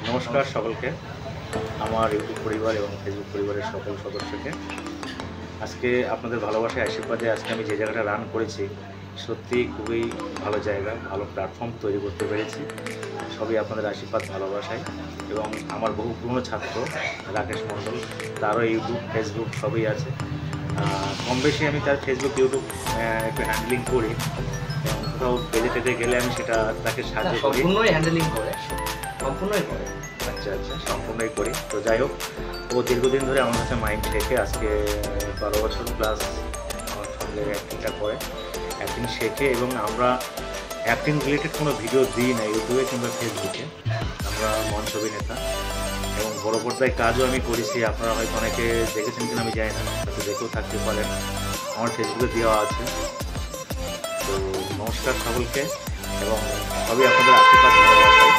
নমস্কার সকলকে, আমার ইউটিউব পরিবার এবং ফেসবুক পরিবারের সকল সদস্যকে। আজকে আপনাদের ভালোবাসায় আশীর্বাদে আজকে আমি যে জায়গাটা রান করেছি সত্যি খুবই ভালো জায়গা, ভালো প্ল্যাটফর্ম তৈরি করতে পেরেছি। সবই আপনাদের আশীর্বাদ, ভালোবাসায়। এবং আমার বহু পুরনো ছাত্র রাকেশ মণ্ডল, তারও ইউটিউব ফেসবুক সবই আছে। কম বেশি আমি তার ফেসবুক ইউটিউব একটু হ্যান্ডলিং করি এবং কোথাও পেজে টেজে গেলে আমি সেটা তাকে সাহায্য করি। সম্পূর্ণই হ্যান্ডেলিং করে, সম্পূর্ণই করে। আচ্ছা, সম্পূর্ণই করি। তো যাই হোক, ও দীর্ঘদিন ধরে আমার কাছে মাইন্ড শেখে, আজকে 12 বছর প্লাস আমার সঙ্গে অ্যাক্টিংটা করে, অ্যাক্টিং শেখে। এবং আমরা অ্যাক্টিং রিলেটেড কোনো ভিডিও দিই না ইউটিউবে কিংবা ফেসবুকে, আমরা মঞ্চ অভিনেতা এবং বড় পর্দায় কাজও আমি করেছি। আপনারা হয়তো অনেকে দেখেছেন কিনা আমি জানি না, হয়তো দেখেও থাকতে পারেন, আমার ফেসবুকে দেওয়া আছে। তো নমস্কার সকলকে এবং সবই আপনাদের আশীর্বাদ, ভালোবাসায়।